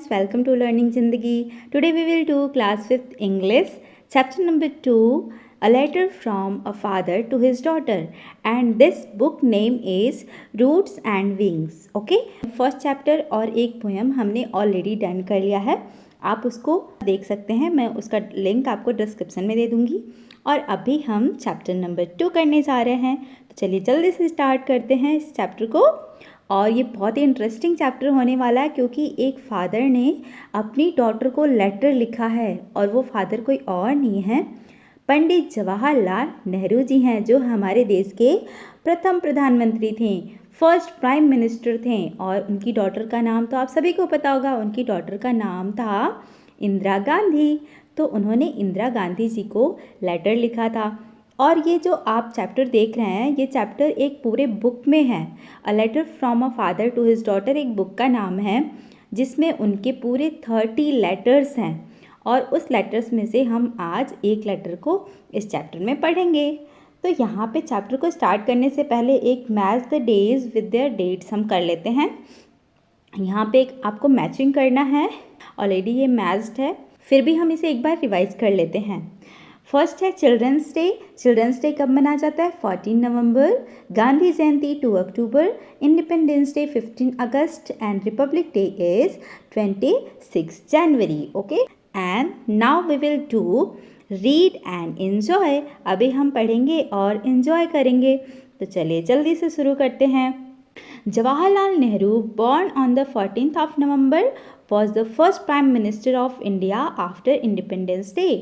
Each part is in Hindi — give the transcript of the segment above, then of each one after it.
welcome to Learning Zindagi. Today we will do class 5th English, chapter number 2, A Letter from a Father to His Daughter, and this book name is Roots and Wings. Okay, first chapter और एक पोएम हमने ऑलरेडी डन कर लिया है, आप उसको देख सकते हैं, मैं उसका लिंक आपको डिस्क्रिप्शन में दे दूँगी। और अभी हम चैप्टर नंबर 2 करने जा रहे हैं, तो चलिए जल्दी से स्टार्ट करते हैं इस चैप्टर को। और ये बहुत ही इंटरेस्टिंग चैप्टर होने वाला है क्योंकि एक फादर ने अपनी डॉटर को लेटर लिखा है और वो फादर कोई और नहीं है, पंडित जवाहरलाल नेहरू जी हैं, जो हमारे देश के प्रथम प्रधानमंत्री थे, फर्स्ट प्राइम मिनिस्टर थे। और उनकी डॉटर का नाम तो आप सभी को पता होगा, उनकी डॉटर का नाम था इंदिरा गांधी। तो उन्होंने इंदिरा गांधी जी को लेटर लिखा था। और ये जो आप चैप्टर देख रहे हैं, ये चैप्टर एक पूरे बुक में है। A letter from a father to his daughter एक बुक का नाम है, जिसमें उनके पूरे 30 लेटर्स हैं। और उस लेटर्स में से हम आज एक लेटर को इस चैप्टर में पढ़ेंगे। तो यहाँ पे चैप्टर को स्टार्ट करने से पहले एक match the days with their dates हम कर लेते हैं। यहाँ पे एक आपको मैचिंग करना है, ऑलरेडी ये मैच्ड है, फिर भी हम इसे एक बार रिवाइज कर लेते हैं। फर्स्ट है चिल्ड्रंस डे। चिल्ड्रंस डे कब मनाया जाता है? 14 नवंबर। गांधी जयंती 2 अक्टूबर। इंडिपेंडेंस डे 15 अगस्त and republic day is 26 January. Okay, and now we will do read and enjoy. अभी हम पढ़ेंगे और एंजॉय करेंगे, तो चलिए जल्दी से शुरू करते हैं। Jawaharlal Nehru, born on the 14th of November, was the first Prime Minister of India after Independence Day.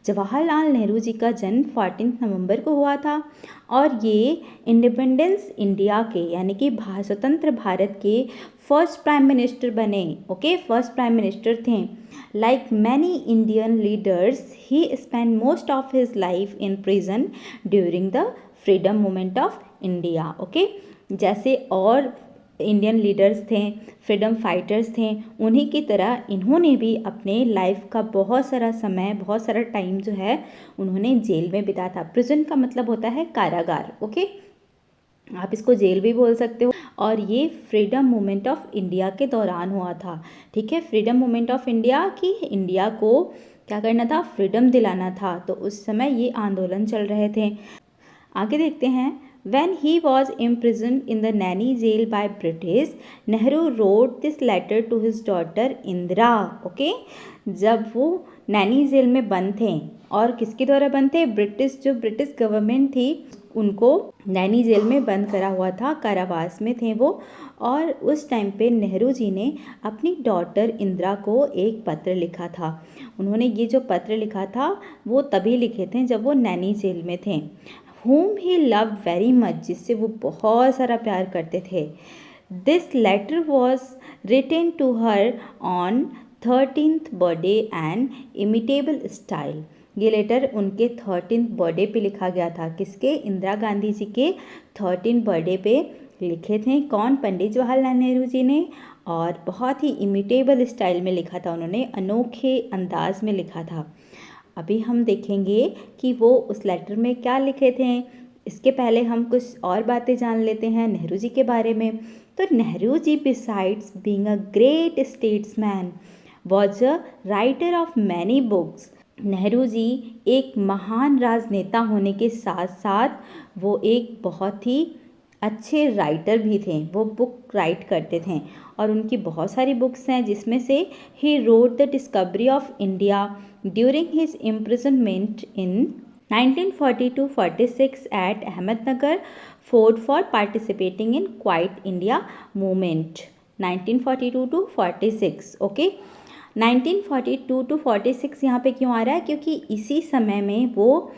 Jawaharlal Nehru जी का जन्म 14 नवंबर को हुआ था और ये इंडिपेंडेंस इंडिया के यानी कि स्वतंत्र भारत के फर्स्ट प्राइम मिनिस्टर बने। ओके, फर्स्ट प्राइम मिनिस्टर थे। Like many Indian leaders, he spend most of his life in prison during the freedom movement of India. Okay, जैसे और इंडियन लीडर्स थे, फ्रीडम फाइटर्स थे, उन्हीं की तरह इन्होंने भी अपने लाइफ का बहुत सारा समय, बहुत सारा टाइम जो है उन्होंने जेल में बिताया था। प्रिजन का मतलब होता है कारागार। ओके, आप इसको जेल भी बोल सकते हो। और ये फ्रीडम मूवमेंट ऑफ इंडिया के दौरान हुआ था। ठीक है, फ्रीडम मूवमेंट ऑफ इंडिया की इंडिया को क्या करना था? फ्रीडम दिलाना था। तो उस समय ये आंदोलन चल रहे थे। आगे देखते हैं। When he was imprisoned in the Naini jail by British, Nehru wrote this letter to his daughter Indira. Okay, जब वो नैनी जेल में बंद थे, और किसके द्वारा बंद थे? जो ब्रिटिश गवर्नमेंट थी उनको नैनी जेल में बंद करा हुआ था, कारावास में थे वो। और उस टाइम पे नेहरू जी ने अपनी डॉटर इंदिरा को एक पत्र लिखा था। उन्होंने ये जो पत्र लिखा था वो तभी लिखे थे जब वो नैनी जेल में थे। whom he loved very much, जिससे वो बहुत सारा प्यार करते थे। This letter was written to her on 13th birthday and imitable style. ये लेटर उनके 13th बर्थडे पे लिखा गया था। किसके? इंदिरा गांधी जी के 13th बर्थडे पे लिखे थे। कौन? पंडित जवाहरलाल नेहरू जी ने। और बहुत ही इमिटेबल स्टाइल में लिखा था उन्होंने, अनोखे अंदाज में लिखा था। अभी हम देखेंगे कि वो उस लेटर में क्या लिखे थे। इसके पहले हम कुछ और बातें जान लेते हैं नेहरू जी के बारे में। तो Nehru ji besides being a great statesman was a writer of many books. Nehru ji एक महान राजनेता होने के साथ साथ वो एक बहुत ही अच्छे राइटर भी थे। वो बुक राइट करते थे और उनकी बहुत सारी बुक्स हैं, जिसमें से ही wrote the discovery of India during his imprisonment in 1942-46 at Ahmednagar fort for participating in quit India movement 1942-46। Okay, 1942-46 यहाँ पे क्यों आ रहा है? क्योंकि इसी समय में वो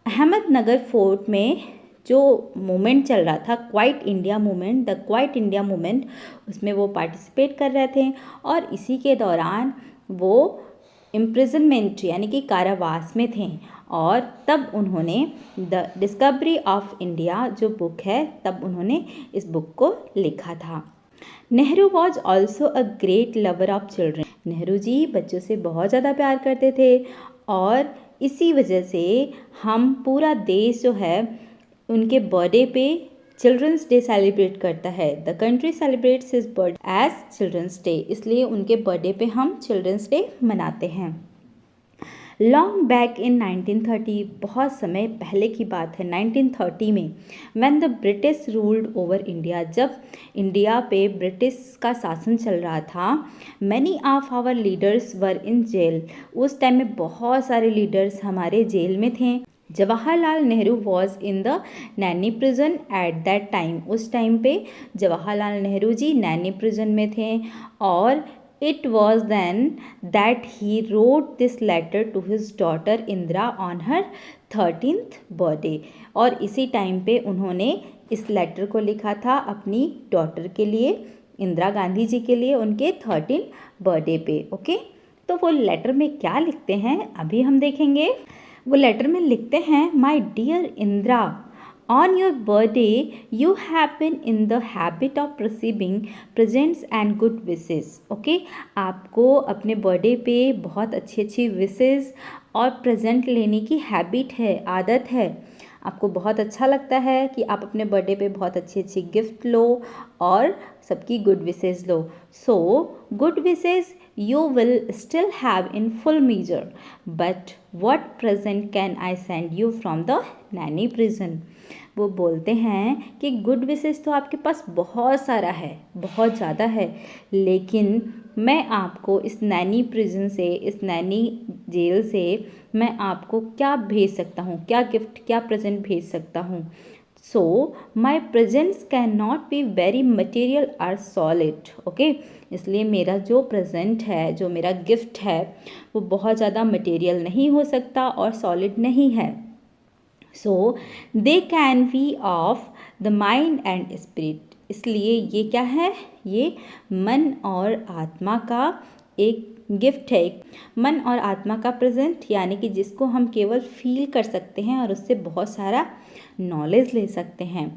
अहमदनगर फोर्ट में जो मूवमेंट चल रहा था, quite India movement, the quite India movement, उसमें वो पार्टिसिपेट कर रहे थे। और इसी के दौरान वो इम्प्रिजनमेंट यानी कि कारावास में थे। और तब उन्होंने द डिस्कवरी ऑफ इंडिया जो बुक है, तब उन्होंने इस बुक को लिखा था। Nehru was also a great lover of children. Nehru ji बच्चों से बहुत ज़्यादा प्यार करते थे और इसी वजह से हम पूरा देश जो है उनके बर्थडे पे चिल्ड्रंस डे सेलिब्रेट करता है। The country celebrates his birthday as children's day, इसलिए उनके बर्थडे पे हम चिल्ड्रंस डे मनाते हैं। लॉन्ग बैक इन 1930, बहुत समय पहले की बात है 1930 में, when the British ruled over India, जब इंडिया पे ब्रिटिश का शासन चल रहा था, many of our leaders were in jail, उस टाइम में बहुत सारे लीडर्स हमारे जेल में थे। Jawaharlal Nehru was in the Naini prison at that time, उस टाइम पे जवाहरलाल नेहरू जी नैनी प्रिजन में थे, और it was then that he wrote this letter to his daughter Indira on her 13th birthday, और इसी टाइम पे उन्होंने इस लेटर को लिखा था अपनी डॉटर के लिए, इंदिरा गांधी जी के लिए, उनके 13 बर्थडे पे। ओके, तो वो लेटर में क्या लिखते हैं अभी हम देखेंगे। वो लेटर में लिखते हैं, my dear Indira, On your birthday, you have been in the habit of receiving presents and good wishes. Okay? आपको अपने बर्थडे पे बहुत अच्छी अच्छी विशेज़ और प्रेजेंट लेने की हैबिट है, आदत है। आपको बहुत अच्छा लगता है कि आप अपने बर्थडे पे बहुत अच्छी अच्छी गिफ्ट लो और सबकी good wishes low. So good wishes you will still have in full measure, but what present can I send you from the nanny prison? वो बोलते हैं कि गुड विशेस तो आपके पास बहुत सारा है, बहुत ज़्यादा है, लेकिन मैं आपको इस नैनी प्रिजन से, इस नैनी जेल से मैं आपको क्या भेज सकता हूँ, क्या गिफ्ट, क्या प्रेजेंट भेज सकता हूँ। So my presents can not be very material और सॉलिड। ओके, इसलिए मेरा जो प्रेजेंट है, जो मेरा गिफ्ट है, वो बहुत ज़्यादा मटेरियल नहीं हो सकता और सॉलिड नहीं है। So they can be of the mind and spirit, इसलिए ये क्या है, ये मन और आत्मा का एक गिफ्ट है, मन और आत्मा का प्रेजेंट, यानी कि जिसको हम केवल फील कर सकते हैं और उससे बहुत सारा नॉलेज ले सकते हैं।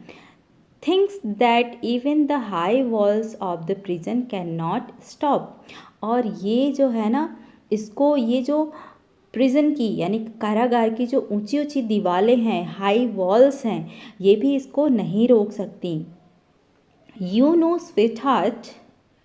Things that even the high walls of the prison can not stop, और ये जो है ना, इसको, ये जो प्रिजन की यानी कारागार की जो ऊंची ऊंची दीवारें हैं, हाई वॉल्स हैं, ये भी इसको नहीं रोक सकती। यू नो स्वीट हार्ट,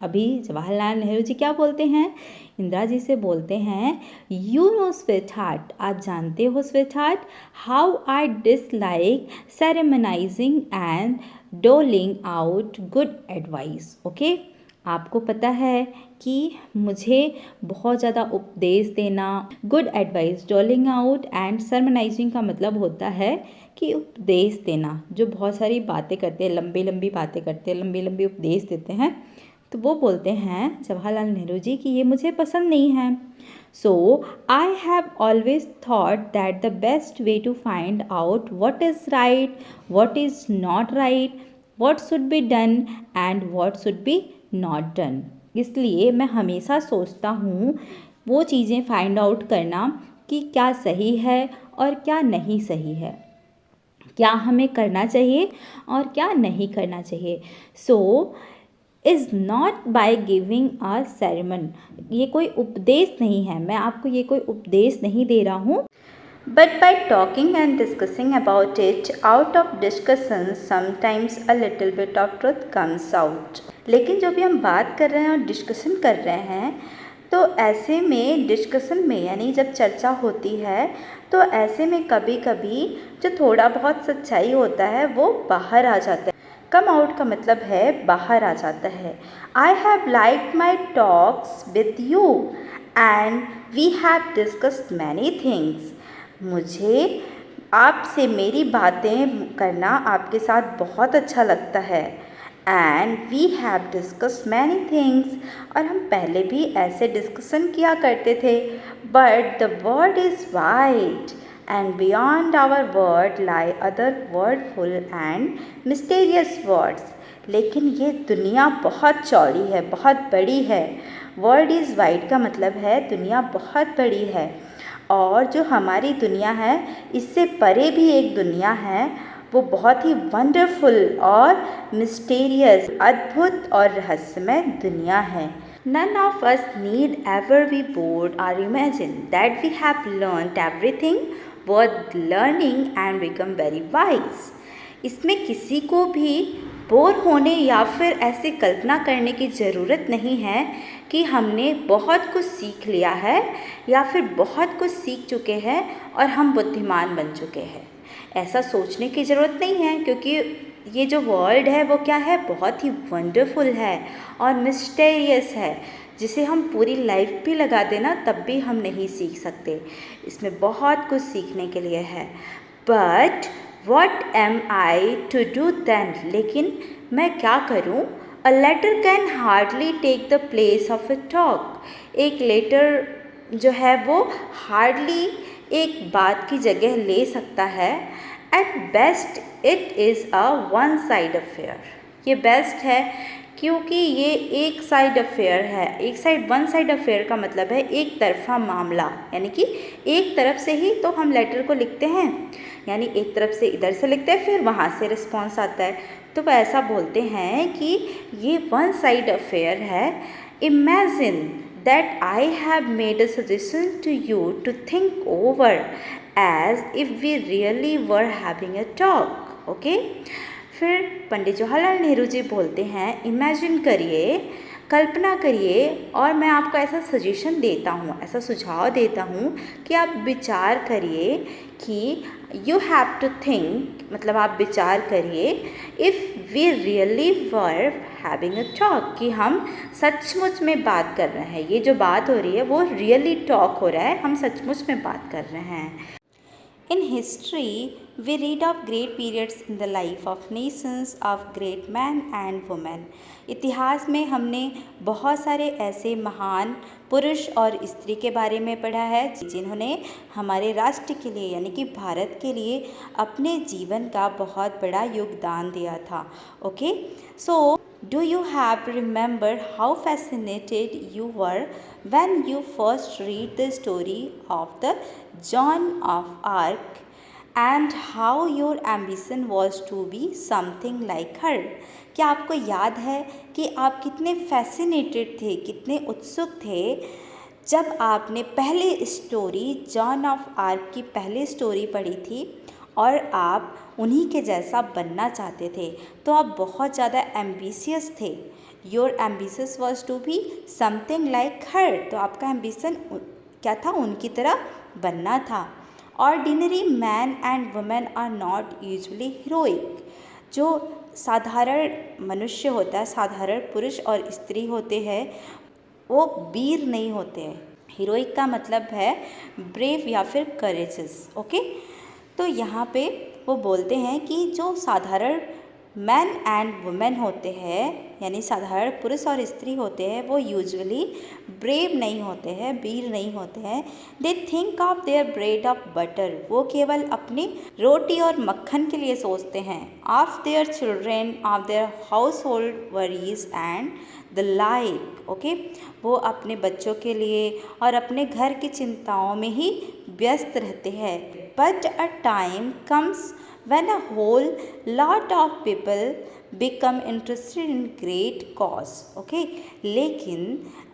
अभी जवाहरलाल नेहरू जी क्या बोलते हैं, इंदिरा जी से बोलते हैं, यू नो स्वीट हार्ट, आप जानते हो sweet heart, how I dislike sermonising and doling out good advice. Okay, आपको पता है कि मुझे बहुत ज़्यादा उपदेश देना, good advice, doling out and sermonising का मतलब होता है कि उपदेश देना, जो बहुत सारी बातें करते हैं, लंबी लंबी बातें करते हैं, लंबी लंबी उपदेश देते हैं, तो वो बोलते हैं जवाहरलाल नेहरू जी कि ये मुझे पसंद नहीं है। So I have always thought that the best way to find out what is right, what is not right, what should be done and what should be not done, इसलिए मैं हमेशा सोचता हूँ वो चीज़ें फाइंड आउट करना कि क्या सही है और क्या नहीं सही है, क्या हमें करना चाहिए और क्या नहीं करना चाहिए। So is not by giving a sermon, ये कोई उपदेश नहीं है, मैं आपको ये कोई उपदेश नहीं दे रहा हूँ, but by talking and discussing about it, out of discussion sometimes a little bit of truth comes out। लेकिन जो भी हम बात कर रहे हैं और डिस्कशन कर रहे हैं, तो ऐसे में डिस्कशन में, यानी जब चर्चा होती है, तो ऐसे में कभी कभी जो थोड़ा बहुत सच्चाई होता है वो बाहर आ जाता है। कम आउट का मतलब है बाहर आ जाता है। I have liked my talks with you and we have discussed many things, मुझे आपसे मेरी बातें करना आपके साथ बहुत अच्छा लगता है। And we have discussed many things, और हम पहले भी ऐसे डिस्कशन किया करते थे। But the world is wide and beyond our world lie other wonderful and mysterious worlds, लेकिन ये दुनिया बहुत चौड़ी है, बहुत बड़ी है। वर्ल्ड इज़ वाइड का मतलब है दुनिया बहुत बड़ी है, और जो हमारी दुनिया है इससे परे भी एक दुनिया है, वो बहुत ही वंडरफुल और मिस्टीरियस, अद्भुत और रहस्यमय दुनिया है। None of us need ever be bored or imagine that we have learned everything worth learning and become very wise। इसमें किसी को भी बोर होने या फिर ऐसे कल्पना करने की ज़रूरत नहीं है कि हमने बहुत कुछ सीख लिया है या फिर बहुत कुछ सीख चुके हैं और हम बुद्धिमान बन चुके हैं। ऐसा सोचने की ज़रूरत नहीं है, क्योंकि ये जो वर्ल्ड है वो क्या है, बहुत ही वंडरफुल है और मिस्टेरियस है, जिसे हम पूरी लाइफ भी लगा देना तब भी हम नहीं सीख सकते। इसमें बहुत कुछ सीखने के लिए है। But what am I to do then, लेकिन मैं क्या करूँ? A letter can hardly take the place of a talk. एक लेटर जो है वो हार्डली एक बात की जगह ले सकता है। At best it is a one side affair. ये बेस्ट है क्योंकि ये एक साइड अफेयर है। एक साइड, वन साइड अफेयर का मतलब है एक तरफा मामला, यानी कि एक तरफ से ही तो हम लेटर को लिखते हैं, यानी एक तरफ से इधर से लिखते हैं फिर वहाँ से रिस्पॉन्स आता है, तो वह ऐसा बोलते हैं कि ये वन साइड अफेयर है। Imagine that I have made a suggestion to you to think over as if we really were having a talk. Okay, फिर पंडित जवाहरलाल नेहरू जी बोलते हैं, इमेजिन करिए, कल्पना करिए, और मैं आपको ऐसा सजेशन देता हूँ, ऐसा सुझाव देता हूँ कि आप विचार करिए कि यू हैव टू थिंक, मतलब आप विचार करिए, if we really were having a talk, कि हम सचमुच में बात कर रहे हैं। ये जो बात हो रही है वो रियली टॉक हो रहा है, हम सचमुच में बात कर रहे हैं। In history, we read of great periods in the life of nations of great men and women. इतिहास में हमने बहुत सारे ऐसे महान पुरुष और स्त्री के बारे में पढ़ा है जिन्होंने हमारे राष्ट्र के लिए, यानी कि भारत के लिए, अपने जीवन का बहुत बड़ा योगदान दिया था। Okay, so do you have remembered how fascinated you were when you first read the story of the Joan of Arc and how your ambition was to be something like her? क्या आपको याद है कि आप कितने फैसिनेटेड थे, कितने उत्सुक थे जब आपने पहले स्टोरी जॉन ऑफ आर्क की पहली स्टोरी पढ़ी थी और आप उन्हीं के जैसा बनना चाहते थे, तो आप बहुत ज़्यादा एम्बिशियस थे। Your ambitious was to be something like her, तो आपका एम्बिशन क्या था? उनकी तरह बनना था। Ordinary man and women are not usually heroic. जो साधारण मनुष्य होता है, साधारण पुरुष और स्त्री होते हैं, वो वीर नहीं होते हैं। हीरोइक का मतलब है ब्रेव या फिर करेजेस। ओके, तो यहाँ पे वो बोलते हैं कि जो साधारण मैन एंड वुमेन होते हैं, यानी साधारण पुरुष और स्त्री होते हैं, वो यूजुअली ब्रेव नहीं होते हैं, वीर नहीं होते हैं। They think of their bread of butter, वो केवल अपनी रोटी और मक्खन के लिए सोचते हैं। Of their children, of their house hold worries and the like. Okay, वो अपने बच्चों के लिए और अपने घर की चिंताओं में ही व्यस्त रहते हैं। But a time comes when a whole lot of people become interested in great cause. Okay, लेकिन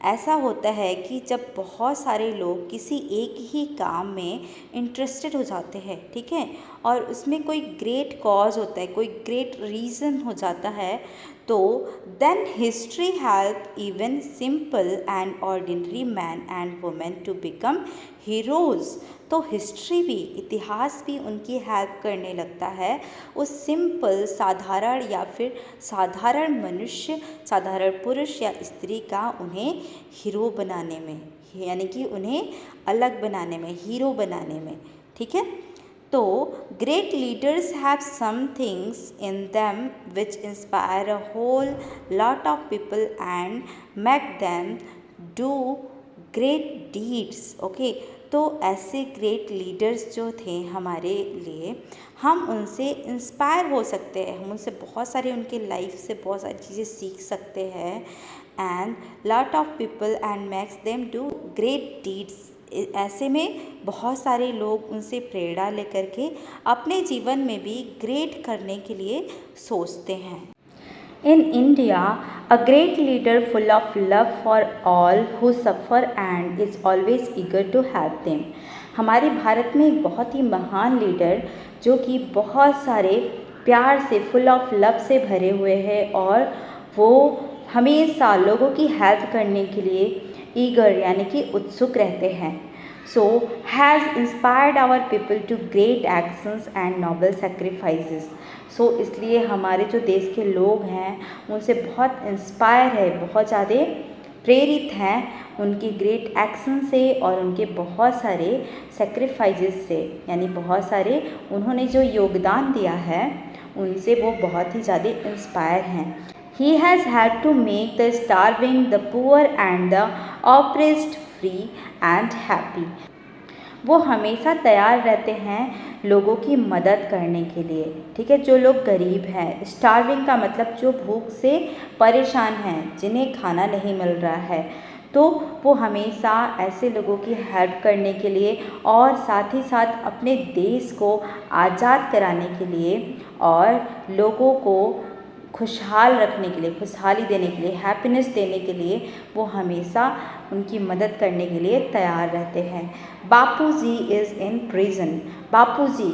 ऐसा होता है कि जब बहुत सारे लोग किसी एक ही काम में इंटरेस्टेड हो जाते हैं, ठीक है, और उसमें कोई ग्रेट कॉज होता है, कोई ग्रेट रीज़न हो जाता है, तो then history help even simple and ordinary man and women to become heroes. तो हिस्ट्री भी, इतिहास भी उनकी हेल्प करने लगता है उस सिंपल, साधारण या फिर साधारण मनुष्य, साधारण पुरुष या स्त्री का उन्हें हीरो बनाने में, यानी कि उन्हें अलग बनाने में, हीरो बनाने में। ठीक है, तो great leaders have some things in them which inspire a whole lot of people and make them do great deeds. Okay, तो ऐसे ग्रेट लीडर्स जो थे हमारे लिए, हम उनसे इंस्पायर हो सकते हैं, हम उनसे बहुत सारी, उनके लाइफ से बहुत सारी चीज़ें सीख सकते हैं। And lot of people and makes them do great deeds. ऐसे में बहुत सारे लोग उनसे प्रेरणा लेकर के अपने जीवन में भी ग्रेट करने के लिए सोचते हैं। In India, a great leader full of love for all who suffer and is always eager to help them. हमारे भारत में एक बहुत ही महान लीडर जो कि बहुत सारे प्यार से, फुल ऑफ लव से भरे हुए हैं और वो हमेशा लोगों की हेल्प करने के लिए ईगर यानी कि उत्सुक रहते हैं। So has inspired our people to great actions and noble sacrifices. So इसलिए हमारे जो देश के लोग हैं उनसे बहुत इंस्पायर है, बहुत ज़्यादा प्रेरित हैं उनकी ग्रेट एक्शन से और उनके बहुत सारे सेक्रीफाइसेस से, यानी बहुत सारे उन्होंने जो योगदान दिया है उनसे वो बहुत ही ज़्यादा इंस्पायर हैं। He has helped to make the starving, the poor and the oppressed free and happy. वो हमेशा तैयार रहते हैं लोगों की मदद करने के लिए, ठीक है। जो लोग गरीब हैं, स्टार्विंग का मतलब जो भूख से परेशान हैं, जिन्हें खाना नहीं मिल रहा है, तो वो हमेशा ऐसे लोगों की हेल्प करने के लिए और साथ ही साथ अपने देश को आज़ाद कराने के लिए और लोगों को खुशहाल रखने के लिए, खुशहाली देने के लिए, हैप्पीनेस देने के लिए वो हमेशा उनकी मदद करने के लिए तैयार रहते हैं। बापूजी इज़ इन प्रिजन। बापूजी,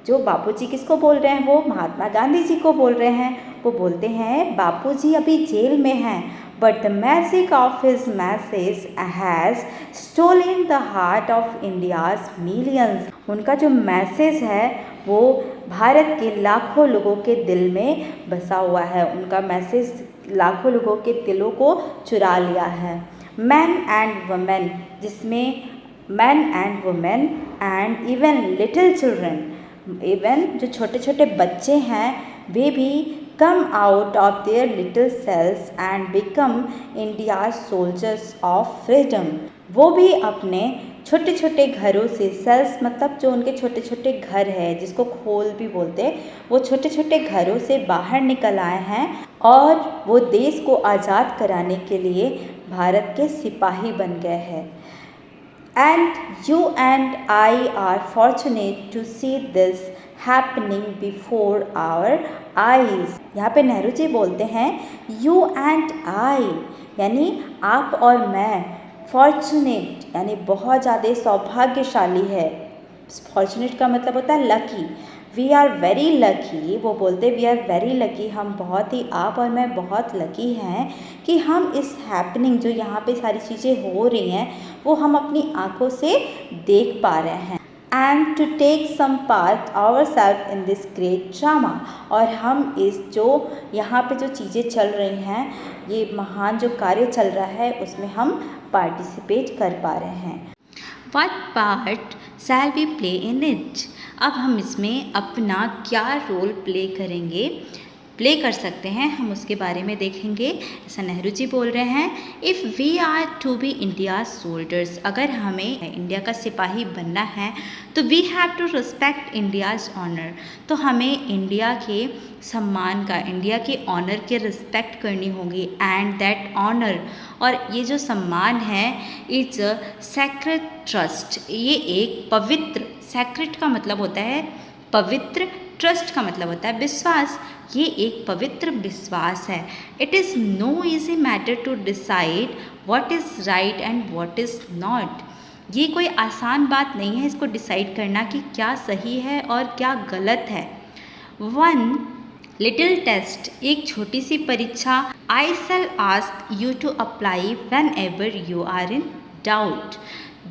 जो बापूजी किसको बोल रहे हैं, वो महात्मा गांधी जी को बोल रहे हैं। वो बोलते हैं बापूजी अभी जेल में हैं, but the magic of his message has stolen the heart of India's millions. उनका जो मैसेज है वो भारत के लाखों लोगों के दिल में बसा हुआ है। उनका मैसेज लाखों लोगों के दिलों को चुरा लिया है। मैन एंड वुमेन, जिसमें man and women and even little children, even जो छोटे छोटे बच्चे हैं वे भी come out of their little cells and become India soldiers of freedom. वो भी अपने छोटे छोटे घरों से, सेल्स मतलब जो उनके छोटे छोटे घर है जिसको खोल भी बोलते हैं, वो छोटे छोटे घरों से बाहर निकल आए हैं और वो देश को आज़ाद कराने के लिए भारत के सिपाही बन गए हैं। And you and I are fortunate to see this happening before our eyes. यहाँ पे नेहरू जी बोलते हैं you and I, यानी आप और मैं, फॉर्चुनेट यानी बहुत ज़्यादा सौभाग्यशाली है। फॉर्चुनेट का मतलब होता है lucky. We are very lucky, वो बोलते वी आर वेरी लकी, हम बहुत ही, आप और मैं बहुत लकी हैं कि हम इस हैपनिंग, जो यहाँ पे सारी चीज़ें हो रही हैं, वो हम अपनी आँखों से देख पा रहे हैं। And to take some part our self in this great drama, और हम इस जो यहाँ पे जो चीज़ें चल रही हैं, ये महान जो कार्य चल रहा है, उसमें हम पार्टिसिपेट कर पा रहे हैं। What part shall we play in it? अब हम इसमें अपना क्या रोल प्ले करेंगे, प्ले कर सकते हैं, हम उसके बारे में देखेंगे। ऐसा नेहरू जी बोल रहे हैं, if we are to be India soldiers, अगर हमें इंडिया का सिपाही बनना है तो we have to respect India's honour, तो हमें इंडिया के सम्मान का, इंडिया के ऑनर के रिस्पेक्ट करनी होगी। एंड दैट ऑनर, और ये जो सम्मान है, इट्स अ सैक्रेड ट्रस्ट, ये एक पवित्र, सैक्रेड का मतलब होता है पवित्र, ट्रस्ट का मतलब होता है विश्वास, ये एक पवित्र विश्वास है। It is no easy matter to decide what is right and what is not, ये कोई आसान बात नहीं है इसको डिसाइड करना कि क्या सही है और क्या गलत है। वन लिटिल टेस्ट, एक छोटी सी परीक्षा, I shall ask you to apply whenever you are in doubt,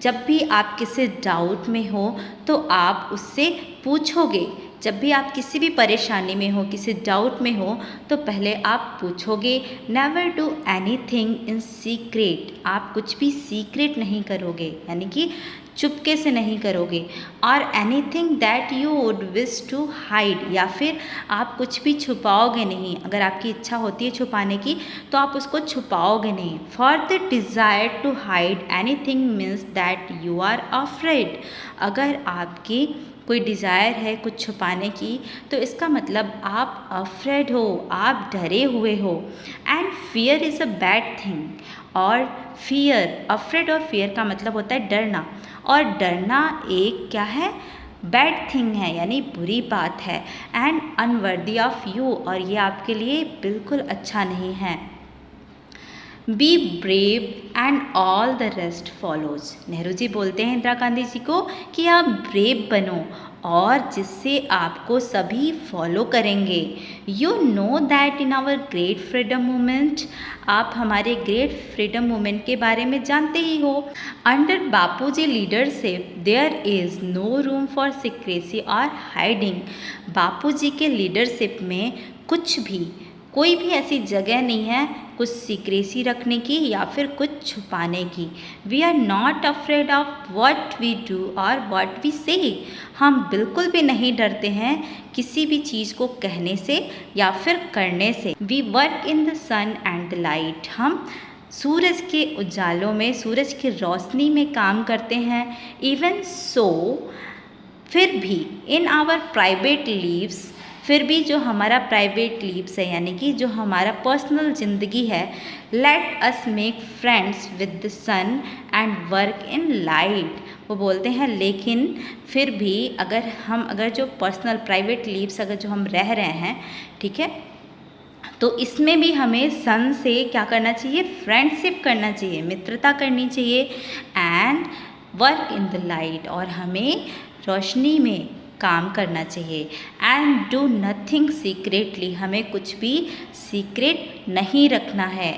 जब भी आप किसी डाउट में हो तो आप उससे पूछोगे, जब भी आप किसी भी परेशानी में हो, किसी डाउट में हो, तो पहले आप पूछोगे। Never do anything in secret, आप कुछ भी सीक्रेट नहीं करोगे, यानी कि चुपके से नहीं करोगे। और anything that you would wish to hide, या फिर आप कुछ भी छुपाओगे नहीं, अगर आपकी इच्छा होती है छुपाने की तो आप उसको छुपाओगे नहीं। For the desire to hide anything means that you are afraid, अगर आपकी कोई डिज़ायर है कुछ छुपाने की तो इसका मतलब आप अफ्रेड हो, आप डरे हुए हो। And fear is a bad thing, और फियर, अफ्रेड और फियर का मतलब होता है डरना, और डरना एक क्या है, बैड थिंग है, यानी बुरी बात है। एंड अनवर्दी ऑफ यू, और ये आपके लिए बिल्कुल अच्छा नहीं है। Be brave and all the rest follows, Nehru ji बोलते हैं इंदिरा गांधी जी को कि आप ब्रेव बनो और जिससे आपको सभी फॉलो करेंगे। You know that in our great freedom movement, आप हमारे ग्रेट फ्रीडम मूवमेंट के बारे में जानते ही हो। Under Bapuji leadership there is no room for secrecy और हाइडिंग। बापूजी के लीडरशिप में कुछ भी, कोई भी ऐसी जगह नहीं है कुछ सीक्रेसी रखने की या फिर कुछ छुपाने की। We are not afraid of what we do और वॉट वी से, हम बिल्कुल भी नहीं डरते हैं किसी भी चीज़ को कहने से या फिर करने से। We work in the sun and the light, हम सूरज के उजालों में, सूरज की रोशनी में काम करते हैं। इवन सो, फिर भी इन आवर प्राइवेट लीव्स, फिर भी जो हमारा प्राइवेट लीव्स है यानी कि जो हमारा पर्सनल ज़िंदगी है, let us make friends with the sun and work in light. वो बोलते हैं लेकिन फिर भी अगर जो पर्सनल प्राइवेट लीव्स अगर जो हम रह रहे हैं, ठीक है, तो इसमें भी हमें सन से क्या करना चाहिए, फ्रेंडशिप करना चाहिए, मित्रता करनी चाहिए। And work in the light, और हमें रोशनी में काम करना चाहिए। एंड डू नथिंग सीक्रेटली, हमें कुछ भी सीक्रेट नहीं रखना है।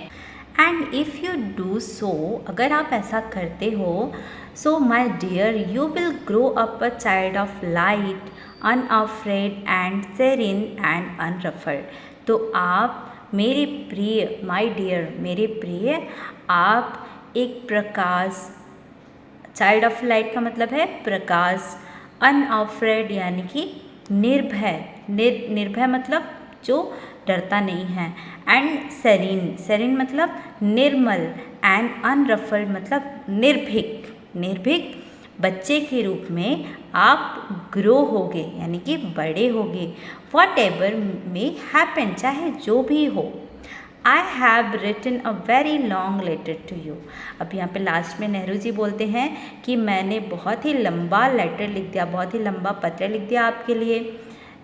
And if you do so, अगर आप ऐसा करते हो, so my dear you will grow up a child of light, unafraid and serene and unruffled. तो आप मेरे प्रिय, माई डियर मेरे प्रिय, आप एक प्रकाश, चाइल्ड ऑफ लाइट का मतलब है प्रकाश, अनअफ्रेड यानी कि निर्भय, निर्भय मतलब जो डरता नहीं है, एंड सेरीन, सेरीन मतलब निर्मल, एंड अनरफल्ड मतलब निर्भीक, निर्भीक बच्चे के रूप में आप ग्रो होगे यानी कि बड़े होगे। वॉट एवर मे हैपन, चाहे जो भी हो। I have written a very long letter to you। अब यहाँ पे लास्ट में नेहरू जी बोलते हैं कि मैंने बहुत ही लंबा लेटर लिख दिया, बहुत ही लंबा पत्र लिख दिया आपके लिए।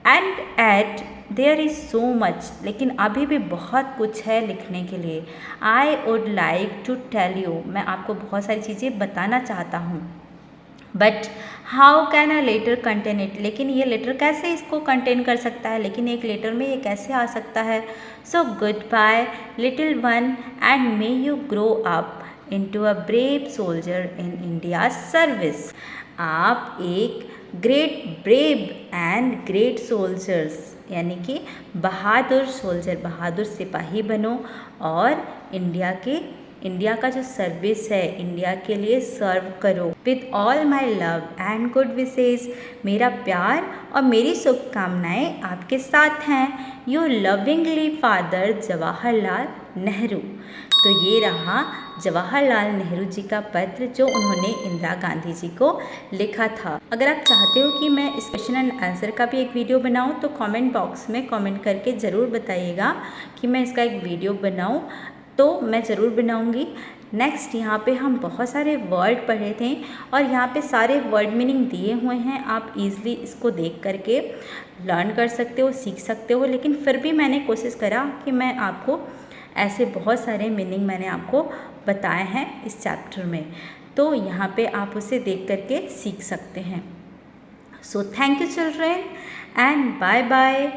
And at there is so much, लेकिन अभी भी बहुत कुछ है लिखने के लिए। I would like to tell you, मैं आपको बहुत सारी चीज़ें बताना चाहता हूँ। But how can a letter contain it, लेकिन ये लेटर कैसे इसको कंटेन कर सकता है, लेकिन एक लेटर में ये कैसे आ सकता है। So good bye little one and may you grow up into a brave soldier in India service. आप एक great brave and great soldiers यानी कि बहादुर सोल्जर, बहादुर सिपाही बनो, और इंडिया का जो सर्विस है, इंडिया के लिए सर्व करो। With all my love and good wishes, मेरा प्यार और मेरी शुभकामनाएं आपके साथ हैं। Your lovingly father Jawaharlal Nehru. तो ये रहा जवाहरलाल नेहरू जी का पत्र जो उन्होंने इंदिरा गांधी जी को लिखा था। अगर आप चाहते हो कि मैं इस क्वेश्चन एंड आंसर का भी एक वीडियो बनाऊं तो कमेंट बॉक्स में कमेंट करके ज़रूर बताइएगा कि मैं इसका एक वीडियो बनाऊं, तो मैं ज़रूर बनाऊंगी। नेक्स्ट यहाँ पे हम बहुत सारे वर्ड पढ़े थे और यहाँ पे सारे वर्ड मीनिंग दिए हुए हैं, आप इजीली इसको देख करके लर्न कर सकते हो, सीख सकते हो। लेकिन फिर भी मैंने कोशिश करा कि मैं आपको ऐसे बहुत सारे मीनिंग मैंने आपको बताए हैं इस चैप्टर में, तो यहाँ पे आप उसे देख करके सीख सकते हैं। So thank you children and bye bye.